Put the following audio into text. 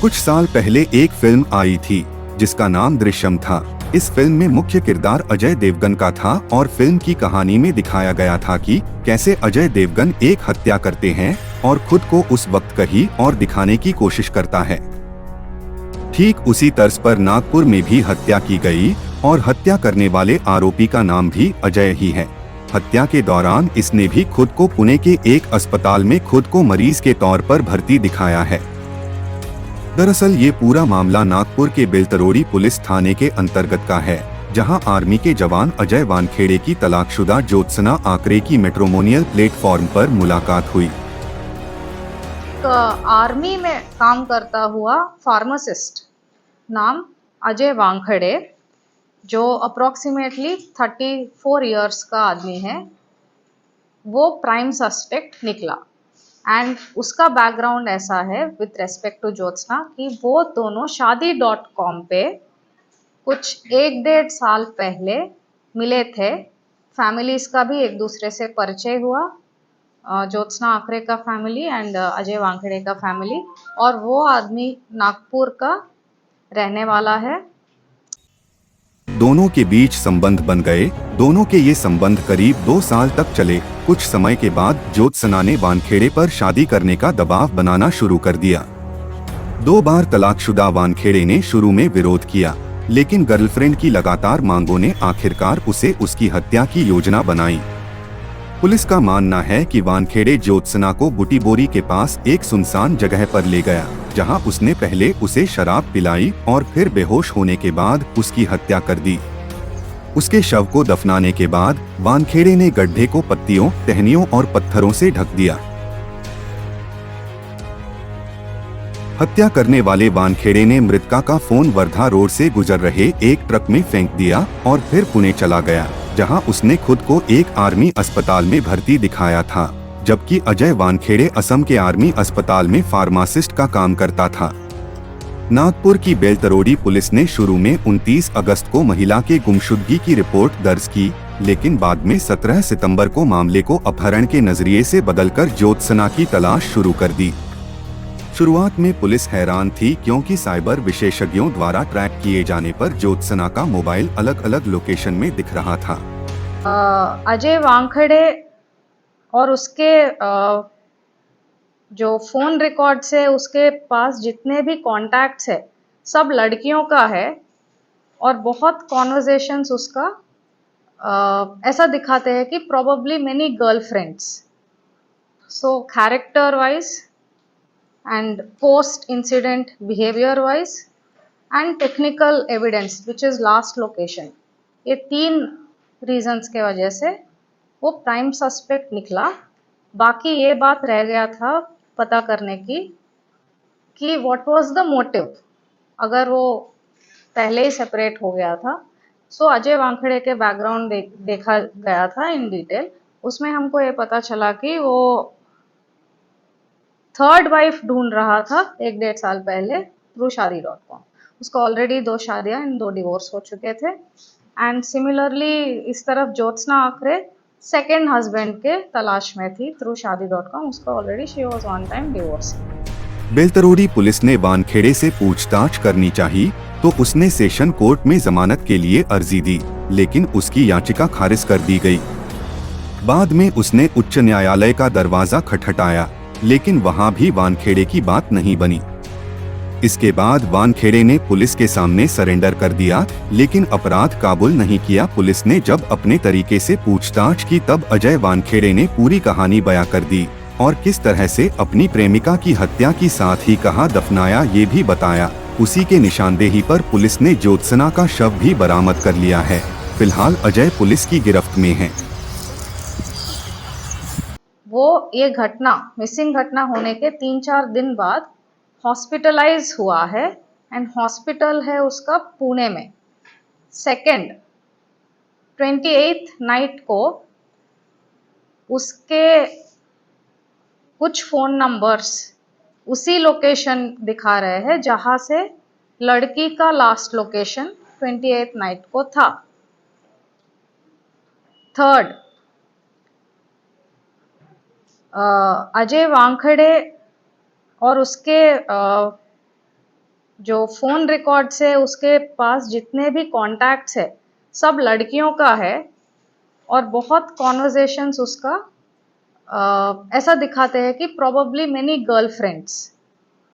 कुछ साल पहले एक फिल्म आई थी जिसका नाम दृश्यम था। इस फिल्म में मुख्य किरदार अजय देवगन का था और फिल्म की कहानी में दिखाया गया था कि कैसे अजय देवगन एक हत्या करते हैं और खुद को उस वक्त कहीं और दिखाने की कोशिश करता है। ठीक उसी तर्ज पर नागपुर में भी हत्या की गई और हत्या करने वाले आरोपी का नाम भी अजय ही है। हत्या के दौरान इसने भी खुद को पुणे के एक अस्पताल में खुद को मरीज के तौर पर भर्ती दिखाया है। दरअसल ये पूरा मामला नागपुर के बेलतरोड़ी पुलिस थाने के अंतर्गत का है, जहां आर्मी के जवान अजय वानखेड़े की तलाकशुदा ज्योत्सना आकरे की मैट्रिमोनियल प्लेटफॉर्म पर मुलाकात हुई। आर्मी में काम करता हुआ फार्मासिस्ट नाम अजय वानखेड़े, जो अप्रोक्सीमेटली 34 इयर्स का आदमी है, वो प्राइम सस्पेक्ट निकला। एंड उसका बैकग्राउंड ऐसा है विथ रेस्पेक्ट टू ज्योत्सना कि वो दोनों शादी.com पे कुछ 1-1.5 साल पहले मिले थे। फैमिलीज का भी एक दूसरे से परिचय हुआ, ज्योत्सना आकरे का फैमिली एंड अजय वानखेड़े का फैमिली, और वो आदमी नागपुर का रहने वाला है। दोनों के बीच संबंध बन गए। दोनों के ये संबंध करीब 2 साल तक चले। कुछ समय के बाद ज्योत्सना ने वानखेड़े पर शादी करने का दबाव बनाना शुरू कर दिया। 2 बार तलाकशुदा वानखेड़े ने शुरू में विरोध किया, लेकिन गर्लफ्रेंड की लगातार मांगों ने आखिरकार उसे उसकी हत्या की योजना बनाई। पुलिस का मानना है कि वानखेड़े ज्योत्सना को बुटीबोरी के पास एक सुनसान जगह पर ले गया, जहां उसने पहले उसे शराब पिलाई और फिर बेहोश होने के बाद उसकी हत्या कर दी। उसके शव को दफनाने के बाद वानखेड़े ने गड्ढे को पत्तियों, टहनियों और पत्थरों से ढक दिया। हत्या करने वाले वानखेड़े ने मृतका का फोन वर्धा रोड से गुजर रहे एक ट्रक में फेंक दिया और फिर पुणे चला गया, जहां उसने खुद को एक आर्मी अस्पताल में भर्ती दिखाया था, जबकि अजय वानखेड़े असम के आर्मी अस्पताल में फार्मासिस्ट का काम करता था। नागपुर की बेलतरोड़ी पुलिस ने शुरू में 29 अगस्त को महिला के गुमशुदगी की रिपोर्ट दर्ज की, लेकिन बाद में 17 सितंबर को मामले को अपहरण के नजरिए से बदलकर ज्योत्सना की तलाश शुरू कर दी। शुरुआत में पुलिस हैरान थी क्योंकि साइबर विशेषज्ञों द्वारा ट्रैक किए जाने पर ज्योत्सना का मोबाइल अलग अलग लोकेशन में दिख रहा था। अजय वानखेड़े और उसके जो फोन रिकॉर्ड्स है, उसके पास जितने भी कॉन्टैक्ट्स है, सब लड़कियों का है और बहुत कॉन्वर्जेशंस उसका ऐसा दिखाते हैं कि probably many girlfriends. So character wise and post incident behavior wise and technical evidence which is last location, ये 3 रीजंस के वजह से वो प्राइम सस्पेक्ट निकला। बाकी ये बात रह गया था पता करने की कि व्हाट वाज द मोटिव, अगर वो पहले ही सेपरेट हो गया था। सो अजय वानखेड़े के बैकग्राउंड देखा गया था इन डिटेल। उसमें हमको ये पता चला कि वो थर्ड वाइफ ढूंढ रहा था 1-1.5 साल पहले थ्रू शादी.com। उसको ऑलरेडी 2 शादियां एंड 2 डिवोर्स हो चुके थे। एंड सिमिलरली इस तरफ ज्योत्सना आकरे सेकेंड हस्बैंड के तलाश में थी थ्रू शादी.com। उसको already she was one time divorce. Beltarodi police ने वानखेड़े से पूछताछ करनी चाहिए तो उसने सेशन कोर्ट में जमानत के लिए अर्जी दी, लेकिन उसकी याचिका खारिज कर दी गई। बाद में उसने उच्च न्यायालय का दरवाजा खटखटाया, लेकिन वहां भी वानखेड़े की बात नहीं बनी। इसके बाद वानखेड़े ने पुलिस के सामने सरेंडर कर दिया, लेकिन अपराध काबुल नहीं किया। पुलिस ने जब अपने तरीके से पूछताछ की तब अजय वानखेड़े ने पूरी कहानी बयां कर दी और किस तरह से अपनी प्रेमिका की हत्या की, साथ ही कहां दफनाया ये भी बताया। उसी के निशानदेही पर पुलिस ने ज्योत्सना का शव भी बरामद कर लिया है। फिलहाल अजय पुलिस की गिरफ्त में है। वो ये घटना, मिसिंग घटना होने के 3-4 दिन बाद हॉस्पिटलाइज हुआ है एंड हॉस्पिटल है उसका पुणे में। सेकेंड 28th नाइट को उसके कुछ फोन नंबर्स उसी लोकेशन दिखा रहे हैं जहां से लड़की का लास्ट लोकेशन 28th नाइट को था। थर्ड, अजय वानखेड़े और उसके जो फ़ोन रिकॉर्ड्स है उसके पास जितने भी कॉन्टैक्ट्स है सब लड़कियों का है और बहुत कॉन्वर्जेशंस उसका ऐसा दिखाते हैं कि प्रोबेबली मेनी गर्लफ्रेंड्स